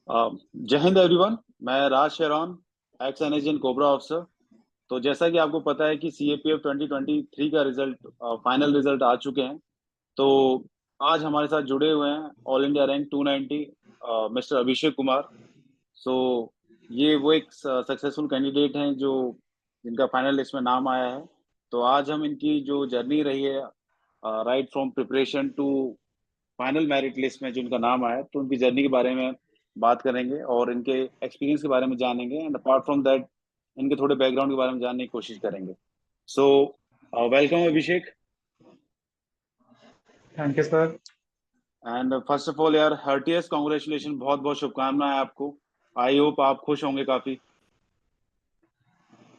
जय हिंद एवरीवन। मैं Raj Sheron, ex an CoBRA officer. तो जैसा कि आपको पता है कि CAPF 2023 का रिजल्ट, फाइनल रिजल्ट आ चुके हैं। तो आज हमारे साथ जुड़े हुए हैं all India rank 290 mister Abhishek Kumar. सो ये वो एक सक्सेसफुल कैंडिडेट हैं जो जिनका फाइनल लिस्ट में नाम आया है। तो आज हम इनकी जो जर्नी रही है, right from preparation to final merit list में जो इनका नाम आया है, तो उनकी जर्नी के बारे में बात करेंगे और इनके एक्सपीरियंस के बारे में जानेंगे, एंड अपार्ट फ्रॉम दैट इनके थोड़े बैकग्राउंड के बारे में जानने की कोशिश करेंगे। So welcome Abhishek. Thank you sir. And first of all यार, हार्टिएस्ट कॉन्ग्रेचुलेशन, बहुत बहुत शुभकामनाएं आपको। आई होप आप खुश होंगे काफी।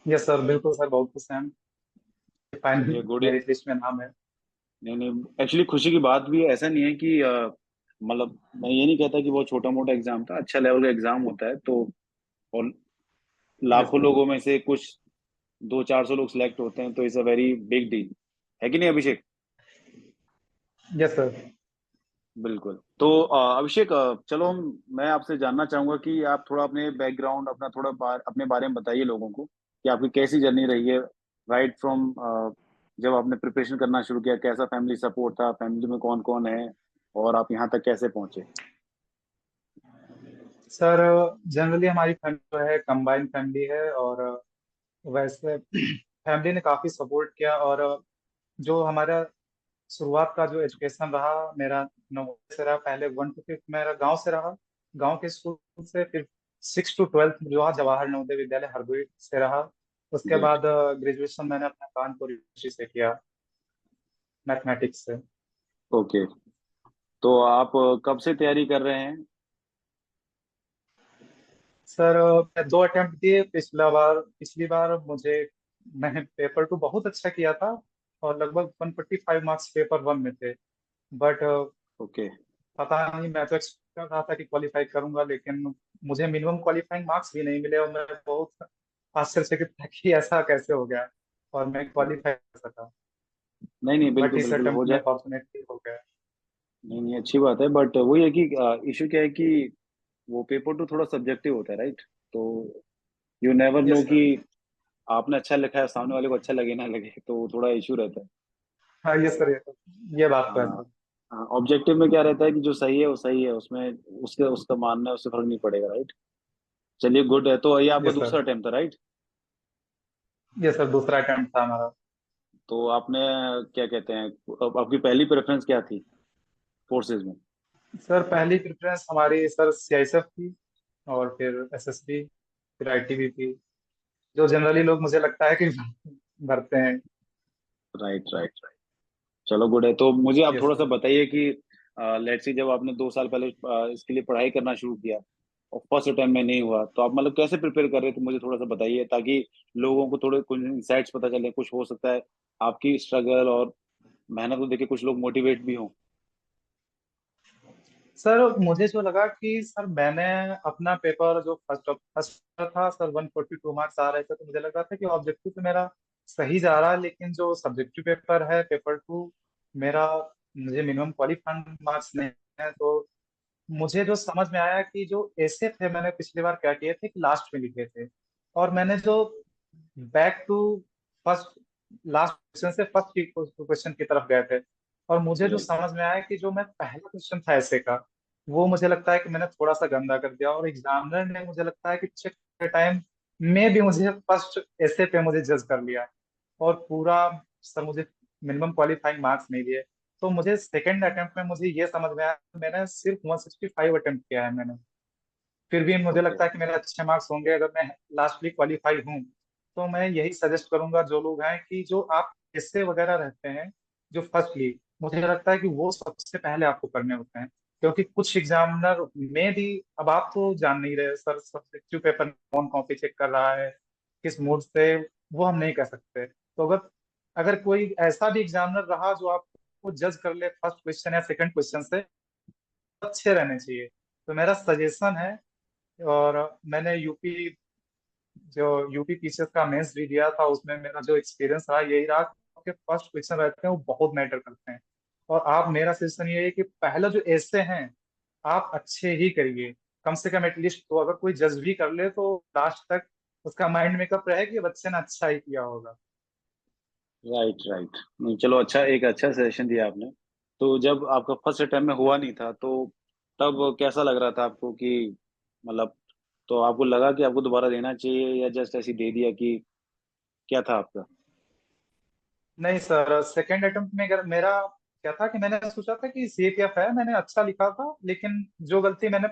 यस सर, बिल्कुल सर, बहुत खुश हैं हम। चलिए फाइनल गुड। मेरिट लिस्ट में नाम है। नहीं नहीं, एक्चुअली खुशी की बात भी है, ऐसा नहीं है कि मतलब मैं ये नहीं कहता कि वो छोटा मोटा एग्जाम था, अच्छा लेवल का एग्जाम होता है। तो और यस लाखों सर। लोगों में से कुछ 200-400 लोग सिलेक्ट होते हैं, तो it's a very big deal, है कि नहीं अभिषेक? Yes sir. बिल्कुल। तो अभिषेक, चलो मैं आपसे जानना चाहूंगा कि आप थोड़ा अपने बैकग्राउंड, अपना थोड़ा अपने बारे में बताइए लोगों को कि आपकी कैसी जर्नी रही है, राइट फ्रॉम जब आपने प्रिपरेशन करना शुरू किया, कैसा फैमिली सपोर्ट था, फैमिली में कौन कौन है, और आप यहाँ तक कैसे पहुंचे। सर, जनरली हमारी फैमिली जो है कंबाइंड फैमिली है, और वैसे फैमिली ने काफ़ी सपोर्ट किया। और जो हमारा शुरुआत का जो एजुकेशन रहा मेरा, नवोदय से रहा। पहले 1 to 5 मेरा गांव से रहा, गांव के स्कूल से। फिर 6 to 12 जो है जवाहर नवोदय विद्यालय हरदोई से रहा। उसके ग्रेट। बाद ग्रेजुएशन मैंने अपना कानपुर यूनिवर्सिटी से किया, मैथमेटिक्स से। ओके। तो आप कब से तैयारी कर रहे हैं? सर, मैं 2 अटेम्प्ट दिए। पिछली बार मैंने पेपर 2 बहुत अच्छा किया था, और लगभग 145 मार्क्स पेपर 1 में थे। But okay. पता नहीं, मैं तो एक्सपेक्ट कर रहा था कि क्वालिफाई करूंगा, लेकिन मुझे मिनिमम क्वालिफाइंग मार्क्स भी नहीं मिले, और मैं बहुत आश्चर्यचकित था कि ऐसा कैसे हो गया, और मैं क्वालिफाई कर सका। नहीं नहीं, बट बिल्कुल इस बिल्कुल हो अटेम्प्ट में जाए। फॉर्चुनेटली हो गया। नहीं नहीं, अच्छी बात है, बट वही है कि इशू क्या है कि वो पेपर 2 थोड़ा सब्जेक्टिव होता है, राइट? तो यू नेवर नो यस कि सर। आपने अच्छा लिखा है, सामने वाले को अच्छा लगे ना लगे, तो थोड़ा इशू रहता है। हाँ, यस सर, ये बात तो है हाँ। सर। हाँ, ऑब्जेक्टिव में क्या रहता है कि जो सही है वो सही है, उसमें उसके उसका मानना है, उससे फर्क नहीं पड़ेगा, राइट? चलिए गुड है। तो ये आपका यस सर। दूसरा अटेम्प्ट था, राइट? यस सर, दूसरा अटेम्प्ट था हमारा। तो आपने क्या कहते हैं, आपकी पहली प्रेफरेंस क्या थी फोर्सेज में? सर, पहली प्रेफरेंस हमारी सर CISF थी, और फिर SSB, फिर ITBP, जो जनरली लोग मुझे लगता है कि भरते हैं। Right right right. चलो गुड है। तो मुझे आप यस थोड़ा सा सर। बताइए कि लेट्स सी, जब आपने 2 साल पहले इसके लिए पढ़ाई करना शुरू किया और फर्स्ट अटेम्प्ट में नहीं हुआ, तो आप मतलब कैसे प्रिपेयर कर रहे थे, मुझे थोड़ा सा बताइए, ताकि लोगों को थोड़े कुछ इंसाइट्स पता चले, कुछ हो सकता है आपकी स्ट्रगल और मेहनत को देख के कुछ लोग मोटिवेट भी हों। सर, मुझे जो लगा कि सर मैंने अपना पेपर जो फर्स्ट फर्स्ट था सर, 142 मार्क्स आ रहे थे, तो मुझे लग रहा था कि ऑब्जेक्टिव तो मेरा सही जा रहा है, लेकिन जो सब्जेक्टिव पेपर है पेपर 2 मेरा, मुझे मिनिमम क्वालिफाइंग मार्क्स नहीं है। तो मुझे जो समझ में आया कि जो ऐसे थे, मैंने पिछली बार क्या किए थे कि लास्ट में लिखे थे, और मैंने जो back to first last question से फर्स्ट क्वेश्चन की तरफ गए थे। और मुझे जो राइट। समझ में आया कि जो मैं पहला क्वेश्चन था ऐसे का, वो मुझे लगता है कि मैंने थोड़ा सा गंदा कर दिया, और एग्जामिनर ने मुझे लगता है कि चेक के टाइम में भी मुझे फर्स्ट ऐसे पे मुझे जज कर लिया, और पूरा सर मुझे मिनिमम क्वालिफाइंग मार्क्स नहीं दिए। तो मुझे सेकंड अटेम्प्ट में मुझे ये समझ में आया, मैंने सिर्फ 165 अटेम्प्ट किया है मैंने। फिर भी मुझे ओके। लगता है कि मेरे अच्छे मार्क्स होंगे अगर मैं लास्टली क्वालिफाई हूँ। तो मैं यही सजेस्ट करूंगा जो लोग हैं कि जो आप हिस्से वगैरह रहते हैं, जो फर्स्टली, मुझे लगता है कि वो सबसे पहले आपको करने होते हैं। क्योंकि कुछ एग्जामिनर में भी, अब आप तो जान नहीं रहे सर सब्जेक्टिव पेपर कौन कॉपी चेक कर रहा है, किस मूड से, वो हम नहीं कह सकते। तो अगर अगर कोई ऐसा भी एग्जामिनर रहा जो आपको जज कर ले फर्स्ट क्वेश्चन या सेकंड क्वेश्चन से, अच्छे रहने चाहिए। तो मेरा सजेशन है। और मैंने यूपी पीसीएस का मेंस भी दिया था, उसमें मेरा जो एक्सपीरियंस रहा यही रहा कि फर्स्ट क्वेश्चन रहते हैं वो बहुत मैटर करते हैं। और आप, मेरा सजेशन ये है कि पहले जो ऐसे हैं आप अच्छे ही करिए, कम से कम एटलीस्ट, तो अगर कोई जज भी कर ले तो लास्ट तक उसका माइंड मेकअप रहे कि बच्चे ने अच्छा ही किया होगा। Right right. नहीं चलो, अच्छा, एक अच्छा सजेशन दिया आपने। तो जब आपका फर्स्ट अटेम्प्ट में हुआ नहीं था, तो तब कैसा लग रहा था आपको कि मतलब, तो आपको लगा कि आपको दोबारा देना चाहिए, या जस्ट ऐसे ही दे दिया कि क्या था आपका? नहीं सर, सेकेंड अटेम्प्ट में अगर मेरा क्या था कि मैंने सोचा था कि सीएपीएफ है, मैंने अच्छा लिखा था, लेकिन जो गलती मैंने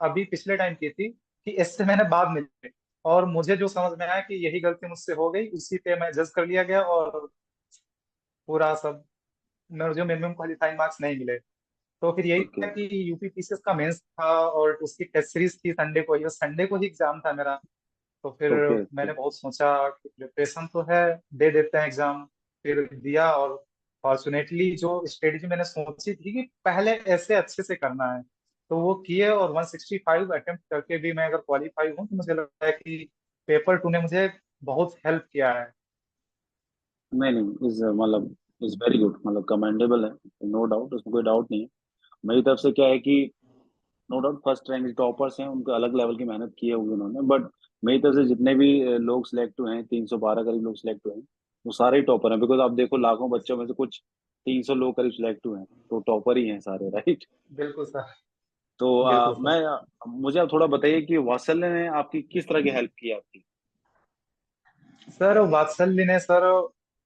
अभी पिछले टाइम की थी कि इससे मैंने बाद में लिखी। और मुझे जो समझ में आया कि यही गलती मुझसे हो गई, उसी पे मैं जज कर लिया गया और पूरा सब, मेरे जो मिनिमम क्वालिफाइंग मार्क्स नहीं मिले। तो फिर यही ओके था कि यूपी पीसीएस का मेंस था और उसकी टेस्ट सीरीज थी संडे को ही, और संडे को ही एग्जाम था मेरा। तो फिर ओके ओके। मैंने बहुत सोचा कि प्रिपरेशन तो है, दे देते हैं एग्जाम। फिर दिया, और फॉर्चुनेटली जो स्ट्रेटेजी मैंने सोची थी कि पहले ऐसे अच्छे से करना है, तो वो किए, और 165 अटेम्प्ट करके भी मैं अगर क्वालिफाई हूँ तो मुझे लगता है कि पेपर टू ने मुझे बहुत हेल्प किया है। नहीं नहीं, इज मतलब इज वेरी गुड, मतलब कमेंडेबल है। नो डाउट, उसमें कोई डाउट नहीं है। मेरी तरफ से क्या है कि no doubt first rank toppers हैं, उनको अलग लेवल की मेहनत की है उन्होंने, बट मेरी तरफ से जितने भी लोग सिलेक्ट हुए हैं, 312 करीब लोग सिलेक्ट हुए हैं, वो सारे ही टॉपर हैं। बिकॉज आप देखो, लाखों बच्चों में से कुछ 300 लोग करीब सिलेक्ट हुए हैं, तो टॉपर ही हैं सारे, राइट? बिल्कुल सर। तो बिल्कुल सर। मुझे आप थोड़ा बताइए कि वात्सल्य ने आपकी किस तरह की हेल्प की आपकी? सर वात्सल्य ने सर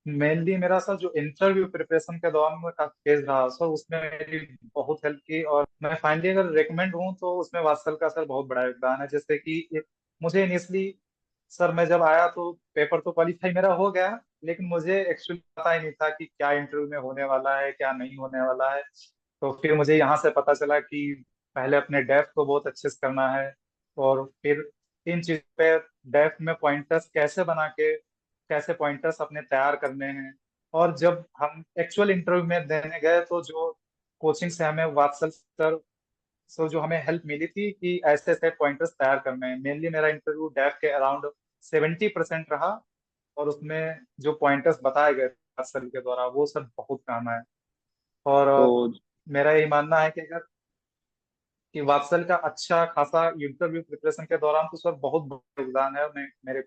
मेनली मेरा सर जो इंटरव्यू प्रिपरेशन के दौरान में काफी तेज रहा सर, उसमें मेरी बहुत हेल्प की। और मैं फाइनली अगर रेकमेंड हूँ तो उसमें वात्सल का सर बहुत बड़ा योगदान है। जैसे कि मुझे इनिशियली सर, मैं जब आया तो पेपर तो क्वालिफाई मेरा हो गया, लेकिन मुझे एक्चुअली पता ही नहीं था कि क्या इंटरव्यू में होने वाला है, क्या नहीं होने वाला है। तो फिर मुझे यहाँ से पता चला कि पहले अपने डेफ को बहुत अच्छे से करना है, और फिर इन चीज पे डेफ में पॉइंटर्स कैसे बना के, कैसे पॉइंटर्स अपने तैयार करने हैं। और जब हम एक्चुअल इंटरव्यू में देने गए तो जो कोचिंग से हमें वात्सल सर, सो जो हमें हेल्प मिली थी कि ऐसे ऐसे पॉइंटर्स तैयार करने हैं। मेनली मेरा इंटरव्यू डेफ के अराउंड 70% रहा, और उसमें जो पॉइंटर्स बताए गए सर के द्वारा वो सब बहुत काम आए। और तो मेरा यही मानना है कि अगर कि वात्सल का अच्छा खासा इंटरव्यू प्रिपरेशन के दौरान तो सर बहुत बड़ा योगदान है मेरे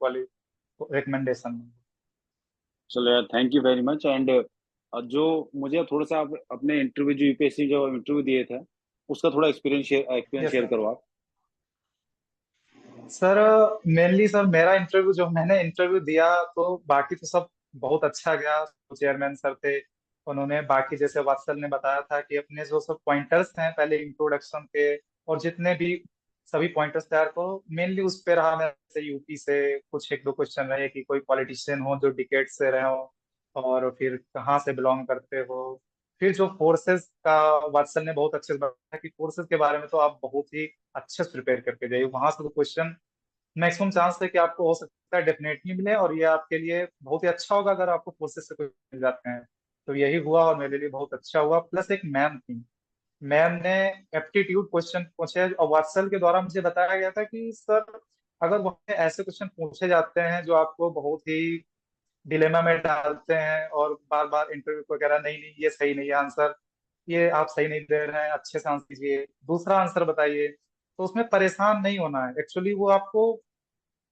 रिकमेंडेशन में। चलो यार, thank you very much. And जो मुझे थोड़ा सा आप अपने इंटरव्यू, जो यूपीएससी जो इंटरव्यू दिए थे, उसका थोड़ा एक्सपीरियंस यस शेयर सर। करो आप। सर मेनली सर मेरा इंटरव्यू, जो मैंने इंटरव्यू दिया तो बाकी तो सब बहुत अच्छा गया। चेयरमैन सर थे, उन्होंने बाकी जैसे वात्सल ने बताया था कि अपने जो सब पॉइंटर्स हैं पहले इंट्रोडक्शन के, और जितने भी सभी पॉइंटर्स तैयार करो, मेनली उस पे रहा। मैं जैसे यूपी से कुछ एक दो क्वेश्चन रहे कि कोई पॉलिटिशियन हो जो डिकेट से रहे हो, और फिर कहाँ से बिलोंग करते हो। फिर जो फोर्सेस का वात्सल ने बहुत अच्छे से बताया कि फोर्सेस के बारे में तो आप बहुत ही अच्छे से प्रिपेयर करके जाइए, वहां से तो क्वेश्चन मैक्सिमम चांस है कि आपको हो सकता है डेफिनेटली मिले, और ये आपके लिए बहुत ही अच्छा होगा अगर आपको फोर्सेस से कुछ मिल जाते हैं। तो यही हुआ और मेरे लिए बहुत अच्छा हुआ। प्लस एक मैम थी, मैम ने एप्टीट्यूड क्वेश्चन पूछे, और वात्सल के द्वारा मुझे बताया गया था कि सर अगर वहाँ पे ऐसे क्वेश्चन पूछे जाते हैं जो आपको बहुत ही डिलेमा में डालते हैं, और बार बार इंटरव्यू वगैरह, नहीं नहीं ये सही नहीं है आंसर, ये आप सही नहीं दे रहे हैं, अच्छे से आंसर दीजिए, दूसरा आंसर बताइए, तो उसमें परेशान नहीं होना है। एक्चुअली वो आपको,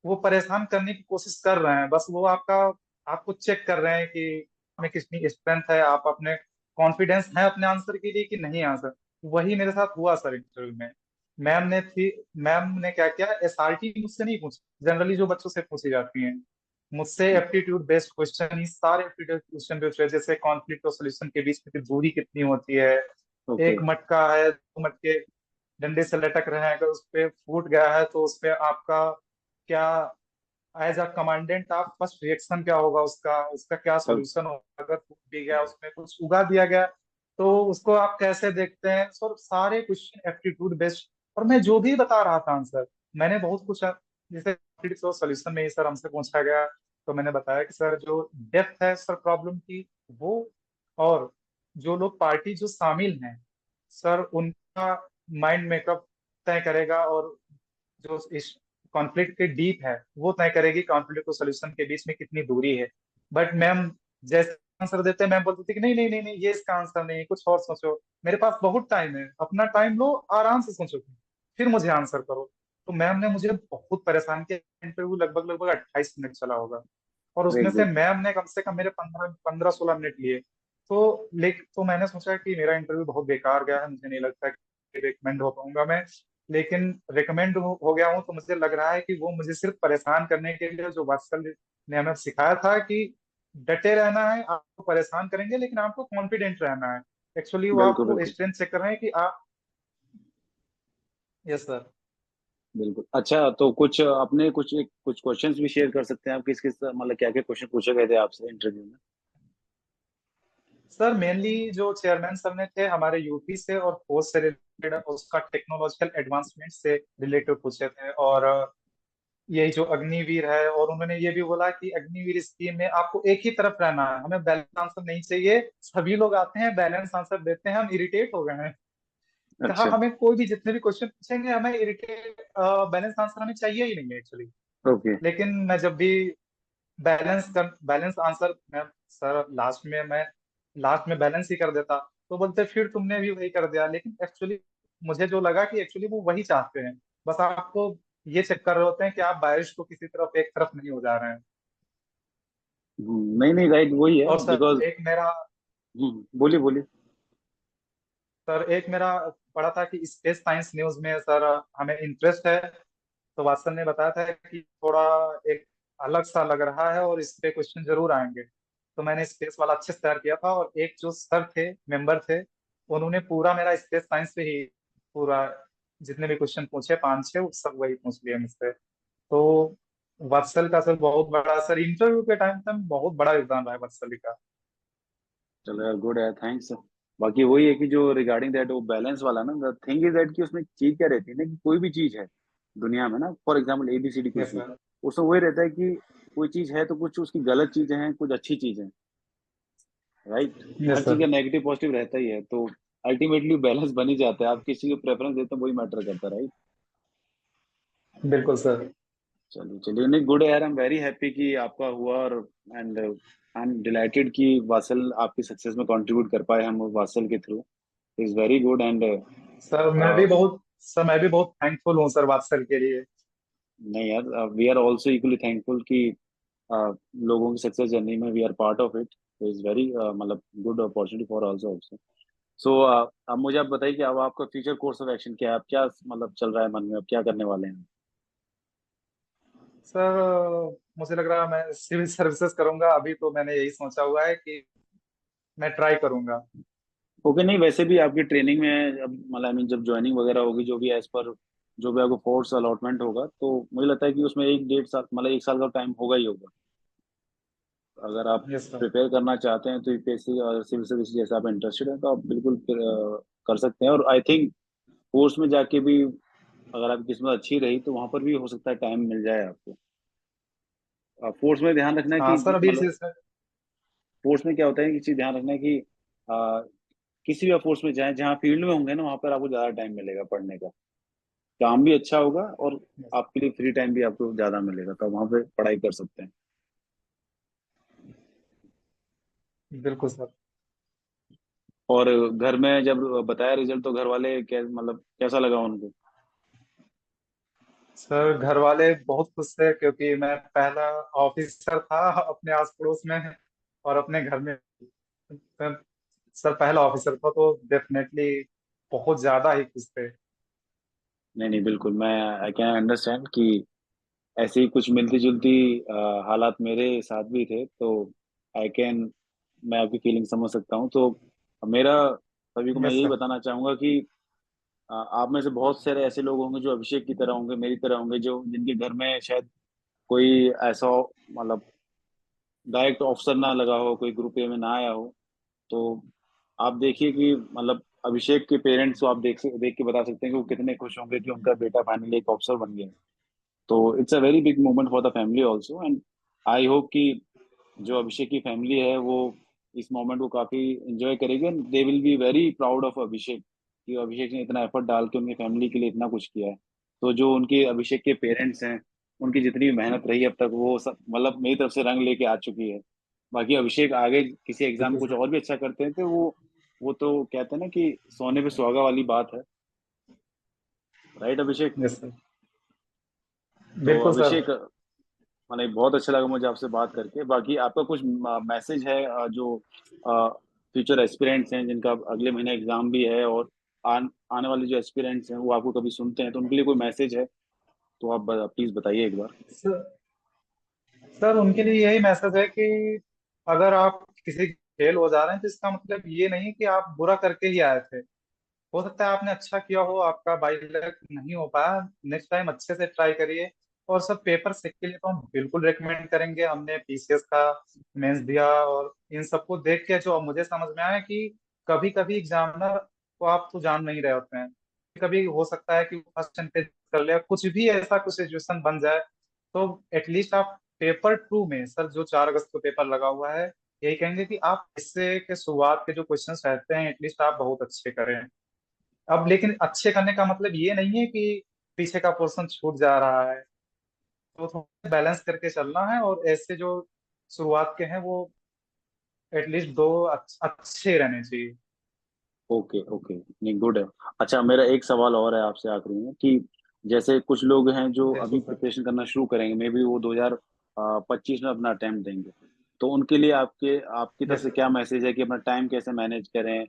वो परेशान करने की कोशिश कर रहे हैं, बस वो आपका, आपको चेक कर रहे हैं कि में कितनी स्ट्रेंथ है, आप अपने कॉन्फिडेंस है अपने आंसर के लिए कि नहीं आंसर। वही मेरे साथ हुआ सर इंटरव्यू में। मैम ने थी मैम ने क्या किया, एसआरटी मुझसे नहीं पूछी, जनरली जो बच्चों से पूछी जाती हैं, मुझसे एप्टीट्यूड बेस्ड क्वेश्चन ही सारे एप्टीट्यूड क्वेश्चन पूछे। जैसे कॉन्फ्लिक्ट और सोल्यूशन के बीच में की दूरी कितनी होती है, ओके। एक मटका है, दो मटके डंडे से लटक रहे हैं, अगर उस पे फूट गया है तो उस पे आपका क्या, एज अ कमांडेंट आप फर्स्ट रिएक्शन क्या होगा, उसका उसका क्या ओ- सॉल्यूशन होगा। अगर फूट भी गया, उसमें कुछ उगा दिया गया, तो उसको आप कैसे देखते हैं। सर सारे क्वेश्चन एप्टीट्यूड बेस्ड, और मैं जो भी बता रहा था आंसर, मैंने बहुत कुछ, जैसे सॉल्यूशन में ही सर हमसे पूछा गया, तो मैंने बताया कि सर जो डेप्थ है सर प्रॉब्लम की, वो, और जो लोग पार्टी जो शामिल हैं सर, उनका माइंड मेकअप तय करेगा, और जो इस कॉन्फ्लिक्ट के डीप है वो तय करेगी कॉन्फ्लिक्ट और सोल्यूशन के बीच में कितनी दूरी है। बट मैम जैसे आंसर देते हैं, मैम बोलती थी कि नहीं नहीं नहीं नहीं, ये इसका आंसर नहीं है, कुछ और सोचो, मेरे पास बहुत टाइम है, अपना टाइम लो, आराम से सोचो। फिर मुझे आंसर करो। तो मैम ने मुझे बहुत परेशान किया। इंटरव्यू लगभग लगभग 28 मिनट चला होगा, और वेरी उसमें से गुड। मैम ने कम से कम मेरे 15-16 मिनट लिए। तो मैंने सोचा कि मेरा इंटरव्यू बहुत बेकार गया है, मुझे नहीं लगता कि रिकमेंड हो पाऊंगा मैं। लेकिन रिकमेंड हो गया हूँ, तो मुझे लग रहा है कि वो मुझे सिर्फ परेशान करने के लिए, जो वात्सल ने हमें सिखाया था कि डटे रहना है, आपको परेशान करेंगे लेकिन आपको कॉन्फिडेंट रहना है। एक्चुअली वो बिल्कुल आपको बिल्कुल स्ट्रेंथ चेक कर रहे हैं कि आप। Yes sir. बिल्कुल। अच्छा, तो कुछ अपने कुछ क्वेश्चंस भी शेयर कर सकते हैं आप, किस किस मतलब क्या क्या क्वेश्चन पूछे गए थे आपसे इंटरव्यू में? सर मेनली जो चेयरमैन सर ने थे हमारे यूपी से, और फोर्स से रिलेटेड, उसका टेक्नोलॉजिकल एडवांसमेंट से रिलेटेड पूछे थे। और यही जो अग्निवीर है, और उन्होंने ये भी बोला कि अग्निवीर स्कीम में आपको एक ही तरफ रहना है, हमें बैलेंस आंसर नहीं चाहिए। सभी लोग आते हैं बैलेंस आंसर देते हैं, हम इरिटेट हो गए हैं। कहा अच्छा। हमें कोई भी जितने भी क्वेश्चन पूछेंगे, हमें इरिटेट बैलेंस आंसर हमें चाहिए ही नहीं है एक्चुअली। ओके। लेकिन मैं जब भी बैलेंस आंसर, मैं सर लास्ट में बैलेंस ही कर देता। तो बोलते फिर तुमने भी वही कर दिया। लेकिन एक्चुअली मुझे जो लगा कि एक्चुअली वो वही चाहते हैं, बस आपको ये चेक कर रहे होते हैं कि आप बारिश को किसी तरफ एक तरफ नहीं हो जा रहे हैं। नहीं नहीं, राइट, वही है और बिकॉज। बोलिए बोलिए। एक मेरा पढ़ा था कि स्पेस साइंस न्यूज में सर हमें इंटरेस्ट है। तो वात्सल ने बताया था कि थोड़ा एक अलग सा लग रहा है और इस पे क्वेश्चन जरूर आएंगे। तो मैंने स्पेस वाला अच्छे से तैयार किया था, और एक जो सर थे, मेंबर थे, उन्होंने पूरा मेरा स्पेस साइंस पे ही पूरा जितने भी क्वेश्चन पूछे 5-6, वो सब वही पूछ लिए मुझसे। तो वत्सल का सर बहुत बड़ा, सर इंटरव्यू के टाइम पे बहुत बड़ा योगदान रहा है वत्सल का। चलो यार, गुड है, थैंक्स। बाकी वही है कि जो रिगार्डिंग दैट वो बैलेंस वाला ना, द थिंग इज दैट कि उसमें चीज क्या रहती है ना, कि कोई भी चीज है दुनिया में ना, फॉर एग्जाम्पल ABCD कुछ यस भी, सर। उसमें वही रहता है कि कोई चीज है तो कुछ उसकी गलत चीजें हैं, कुछ अच्छी चीजें हैं, राइट। हर यस चीज सर। का नेगेटिव पॉजिटिव रहता ही है, तो अल्टीमेटली बैलेंस बन ही जाता है। आप किसी को प्रेफरेंस देते हैं वही मैटर करता है, राइट। बिल्कुल सर। चलिए चलिए, नहीं, गुड है यार, आई एम वेरी हैप्पी कि आपका हुआ। और एंड आई एम डिलाइटेड कि वासल आपकी सक्सेस में कंट्रीब्यूट कर पाए हम वासल के through. Is very good and sir मैं भी बहुत थैंकफुल हूँ सर वात्सल के लिए। नहीं यार, we are also equally thankful कि लोगों की सक्सेस जर्नी में we are part of it. Is very मतलब good opportunity for also also. So अब मुझे आप बताइए कि अब आपका फ्यूचर कोर्स ऑफ एक्शन क्या है? आप क्या मतलब चल रहा है मन में, अब क्या करने वाले हैं? सर मुझे लग रहा है मैं सिविल सर्विसेज करूंगा। अभी तो मैंने यही सोचा हुआ है कि मैं ट्राई करूंगा। ओके, नहीं वैसे भी आपकी ट्रेनिंग में अब मतलब आई मीन जब ज्वाइनिंग वगैरह होगी, जो भी एज पर जो भी आपको फोर्स अलॉटमेंट होगा, तो मुझे लगता है कि उसमें एक 1.5 साल मतलब 1 साल का टाइम होगा ही होगा। अगर आप यस सर। प्रिपेयर करना चाहते हैं तो यूपीएससी और सिविल सर्विस जैसे आप इंटरेस्टेड हैं, तो आप बिल्कुल कर सकते हैं। और आई थिंक फोर्स में जाके भी अगर आपकी किस्मत अच्छी रही तो वहां पर भी हो सकता है टाइम मिल जाए आपको। फोर्स में ध्यान रखना है हाँ कि सर, अभी इस मतलब फोर्स में क्या होता है कि चीज ध्यान रखना है कि आ, किसी भी फोर्स में जाए जहाँ फील्ड में होंगे ना, वहां पर आपको ज्यादा टाइम मिलेगा पढ़ने का, काम भी अच्छा होगा और आपके लिए फ्री टाइम भी आपको ज्यादा मिलेगा, तो आप वहां पे पढ़ाई कर सकते हैं। बिल्कुल सर। और घर में जब बताया रिजल्ट तो घर वाले क्या मतलब कैसा लगा उनको? सर घर वाले बहुत खुश थे, क्योंकि मैं पहला ऑफिसर था अपने आस पड़ोस में, और अपने घर में मैं सर पहला ऑफिसर था, तो डेफिनेटली बहुत ज्यादा ही खुश थे। नहीं नहीं, बिल्कुल, मैं आई कैन अंडरस्टैंड कि ऐसी ही कुछ मिलती जुलती हालात मेरे साथ भी थे, तो आई कैन मैं आपकी फीलिंग समझ सकता हूँ। तो मेरा सभी को मैं यस यही सर। बताना चाहूंगा कि आप में से बहुत सारे ऐसे लोग होंगे जो अभिषेक की तरह होंगे, मेरी तरह होंगे, जो जिनके घर में शायद कोई ऐसा मतलब डायरेक्ट ऑफिसर ना लगा हो, कोई ग्रुप ए में ना आया हो। तो आप देखिए कि मतलब अभिषेक के पेरेंट्स को आप देख के बता सकते हैं कि वो कितने खुश होंगे कि उनका बेटा फाइनली एक ऑफिसर बन गया। तो it's a very big moment for the family also, and I hope कि जो अभिषेक की फैमिली है वो इस मोमेंट को काफी इंजॉय करेगी, and they will be very proud of Abhishek कि अभिषेक ने इतना एफर्ट डाल के उनकी फैमिली के लिए इतना कुछ किया है। तो जो उनके अभिषेक के पेरेंट्स हैं, उनकी जितनी भी मेहनत रही अब तक, वो सब मतलब मेरी तरफ से रंग लेके आ चुकी है। बाकी अभिषेक आगे किसी एग्जाम में बिल्कुल कुछ सर। और भी अच्छा करते हैं तो वो तो कहते हैं ना कि सोने पे सुहागा वाली बात है। राइट अभिषेक? Yes sir. तो बिल्कुल सर। अभिषेक, माने बहुत अच्छा लगा मुझे आपसे बात करके। बाकी आपका कुछ मैसेज है जो फ्यूचर एस्पिरेंट्स हैं जिनका अगले महीने एग्जाम भी है, और आने वाले जो एस्पिरेंट्स हैं वो आपको कभी सुनते हैं, तो उनके लिए कोई मैसेज है तो आप प्लीज बताइए एक बार। सर, सर उनके लिए यही मैसेज है कि अगर आप किसी फेल हो जा रहे हैं तो इसका मतलब ये नहीं कि आप बुरा करके ही आए थे। हो सकता है आपने अच्छा किया हो, आपका बाई लक नहीं हो पाया, नेक्स्ट टाइम अच्छे से ट्राई करिए। और सब पेपर सेक के लिए तो हम बिल्कुल रेकमेंड करेंगे। हमने पीसीएस का मेंस दिया और इन सबको देख के जो मुझे समझ में आया कि कभी कभी एग्जामिनर को आप तो जान नहीं रहे होते हैं, कभी हो सकता है कि वो फर्स्ट पे कर ले, कुछ भी ऐसा कुछ सिचुएशन बन जाए। तो एटलीस्ट आप पेपर टू में, सर जो 4 अगस्त को पेपर लगा हुआ है, यही कहेंगे कि आप इससे के शुरुआत के जो क्वेश्चंस रहते हैं एटलीस्ट आप बहुत अच्छे करें। अब लेकिन अच्छे करने का मतलब ये नहीं है कि पीछे का पोर्शन छूट जा रहा है। तो थोड़ा बैलेंस करके चलना है, और ऐसे जो शुरुआत के हैं वो एटलीस्ट दो अच्छे रहने चाहिए। ओके ओके, नहीं गुड है। अच्छा, मेरा एक सवाल और है आपसे आखिरी में कि जैसे कुछ लोग हैं जो बिल्कुल अभी सर। प्रिपरेशन करना शुरू करेंगे, मे बी वो 2025 में अपना अटेम्प्ट देंगे, तो उनके लिए आपके आपकी तरफ यस से सर। क्या मैसेज है कि अपना टाइम कैसे मैनेज करें,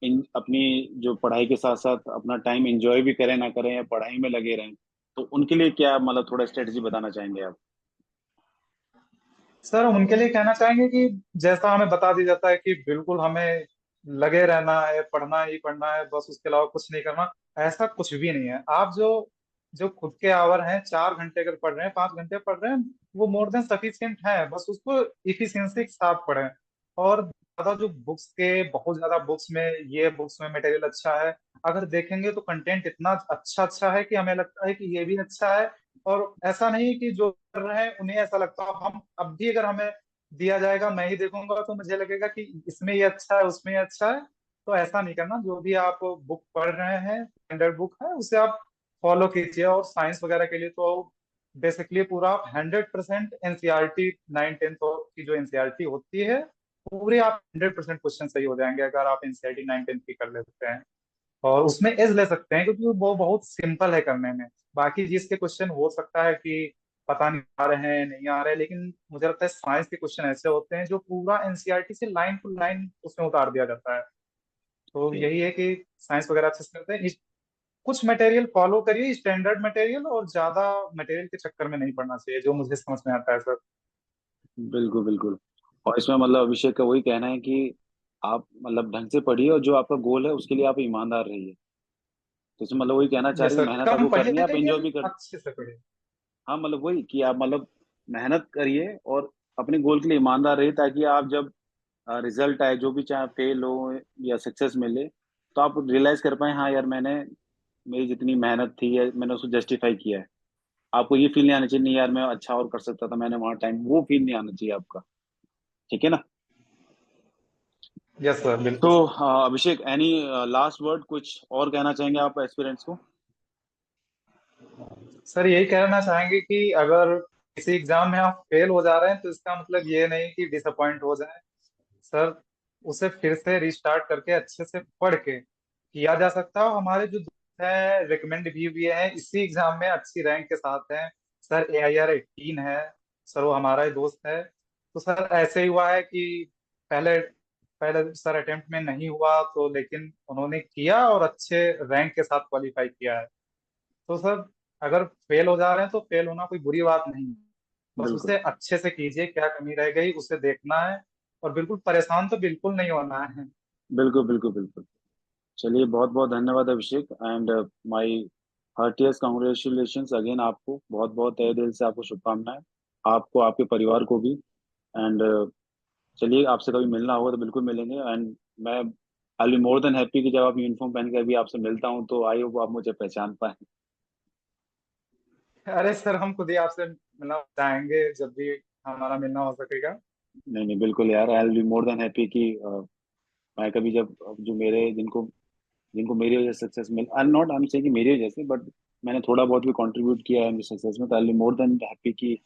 इन अपनी जो पढ़ाई के साथ साथ अपना टाइम एंजॉय भी करें ना करें, या पढ़ाई में लगे रहें, तो उनके लिए क्या मतलब थोड़ा स्ट्रेटजी बताना चाहेंगे आप? सर उनके लिए कहना चाहेंगे कि जैसा हमें बता दिया जाता है कि बिल्कुल हमें लगे रहना है, पढ़ना ही पढ़ना है, बस उसके अलावा कुछ नहीं करना, ऐसा कुछ भी नहीं है। आप जो जो खुद के आवर हैं, 4 घंटे अगर पढ़ रहे हैं, 5 घंटे पढ़ रहे हैं, वो मोर देन सफिशियंट है। बस उसको इफिशियंसी के साथ पढ़ें। और ज्यादा जो बुक्स के, बहुत ज्यादा बुक्स में, ये बुक्स में मटेरियल अच्छा है, अगर देखेंगे तो कंटेंट इतना अच्छा अच्छा है कि हमें लगता है कि ये भी अच्छा है। और ऐसा नहीं कि जो कर रहे हैं उन्हें ऐसा लगता है, हम अब भी अगर हमें दिया जाएगा, मैं ही देखूंगा तो मुझे लगेगा कि इसमें ये अच्छा है, उसमें ये अच्छा है। तो ऐसा नहीं करना। जो भी आप बुक पढ़ रहे हैं, स्टैंडर्ड बुक है, उसे आप फॉलो कीजिए। और साइंस वगैरह के लिए तो बेसिकली पूरा आप 100% एनसीईआरटी, 9 10 की जो एनसीईआरटी होती है, पूरे आप 100% क्वेश्चन सही हो जाएंगे अगर आप एनसीईआरटी 9 10 की कर लेते हैं। और उसमें एज ले सकते हैं क्योंकि वो बहुत सिंपल है करने में। बाकी जिसके क्वेश्चन हो सकता है कि पता नहीं आ रहे हैं, नहीं आ रहे हैं, लेकिन मुझे लगता है साइंस के क्वेश्चन ऐसे होते हैं जो पूरा एनसीईआरटी से लाइन टू लाइन उसमें उतार दिया जाता है। तो ओके, यही है कि साइंस वगैरह अच्छे से करते हैं। कुछ मटेरियल फॉलो करिए, स्टैंडर्ड मटेरियल, और ज्यादा मटेरियल के चक्कर में नहीं पड़ना चाहिए, जो मुझे समझ में आता है सर। बिल्कुल बिल्कुल। और इसमें मतलब अभिषेक का वही कहना है कि आप मतलब ढंग से पढ़िए, और जो आपका गोल है उसके लिए आप ईमानदार रहिए। तो इसमें मतलब वही कहना चाह यस रहे हैं, सर, मेहनत कम आपको करनी है, पढ़िए आप एंजॉय लेकिन भी कर। अच्छे से पढ़िए। हाँ, मतलब वही कि आप मतलब मेहनत करिए और अपने गोल के लिए ईमानदार रहिए, ताकि आप जब रिजल्ट आए, जो भी चाहे फेल हो या सक्सेस मिले, तो आप रियलाइज कर पाए, हाँ यार मैंने, मेरी जितनी मेहनत थी है मैंने उसको जस्टिफाई किया है। आपको ये फील नहीं आना चाहिए नहीं यार मैं अच्छा और कर सकता था, मैंने वहाँ टाइम, वो फील नहीं आना चाहिए आपका। ठीक है ना? यस सर, तो बिल्कुल सर। अभिषेक, एनी लास्ट वर्ड कुछ और कहना चाहेंगे आप एस्पिरेंट्स को? सर यही कहना चाहेंगे कि अगर किसी एग्जाम में आप फेल हो जा रहे हैं तो इसका मतलब ये नहीं कि डिसअपॉइंट हो जाए। सर उसे फिर से रिस्टार्ट करके अच्छे से पढ़ के किया जा सकता है। और हमारे जो दोस्त हैं रिकमेंड भी हैं, इसी एग्जाम में अच्छी रैंक के साथ हैं। सर AIR 18 है, सर वो हमारा ही दोस्त है। तो सर ऐसे ही हुआ है कि पहले पहले सर अटेम्प्ट में नहीं हुआ, तो लेकिन उन्होंने किया और अच्छे रैंक के साथ क्वालिफाई किया है। तो सर अगर फेल हो जा रहे हैं तो फेल होना कोई बुरी बात नहीं है। बस बिल्कुल उसे अच्छे से कीजिए, क्या कमी रह गई उसे देखना है। और बिल्कुल परेशान तो बिल्कुल नहीं होना है। बिल्कुल बिल्कुल बिल्कुल। चलिए, बहुत बहुत धन्यवाद Abhishek, and my heartiest congratulations again, आपको बहुत बहुत तहे दिल से आपको शुभकामनाएं, आपको, आपके परिवार को भी। एंड चलिए, आपसे कभी मिलना होगा तो बिल्कुल मिलेंगे, एंड मैं आई बी मोर देन हैप्पी कि जब आप यूनिफॉर्म पहन के अभी आपसे मिलता हूँ तो आई होप आप मुझे पहचान पाए। अरे सर हम खुद ही आपसे मिलना चाहेंगे जब भी हमारा मिलना हो सकेगा। नहीं नहीं, बिल्कुल यार, आई बी मोर देन हैप्पी कि मैं कभी जब जो मेरे जिनको जिनको मेरी वजह से success mill, I am not, I am saying कि मेरी वजह से, बट मैंने थोड़ा बहुत भी कंट्रीब्यूट किया है मेरी सक्सेस में, तो आई बी मोर देन हैप्पी कि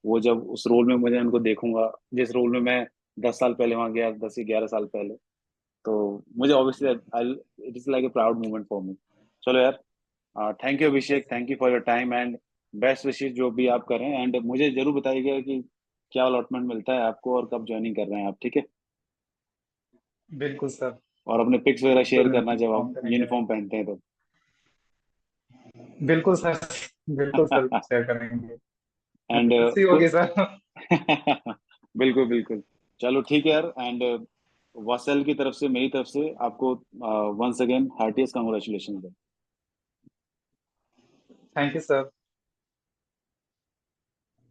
वो जब उस रोल में मुझे उनको देखूंगा, जिस रोल में मैं 10 साल पहले वहां गया, 10 से 11 साल पहले, तो मुझे obviously it is like a proud moment for me. चलो यार, thank you Abhishek, thank you for your time and best wishes जो भी आप करें, एंड मुझे जरूर बताइएगा कि क्या अलॉटमेंट मिलता है आपको और कब ज्वाइनिंग कर रहे हैं आप, ठीक है। बिल्कुल सर। और अपने पिक्स वगैरह शेयर बिल्कुल करना जब इन्फॉर्म आप करेंगे। यूनिफॉर्म पहनते हैं तो। बिल्कुल सर। बिल्कुल सर, शेयर करेंगे। एंड खुशी होगी सर। बिल्कुल बिल्कुल। चलो ठीक है यार, एंड वासल की तरफ से, मेरी तरफ से आपको once again heartiest congratulation. Thank you sir.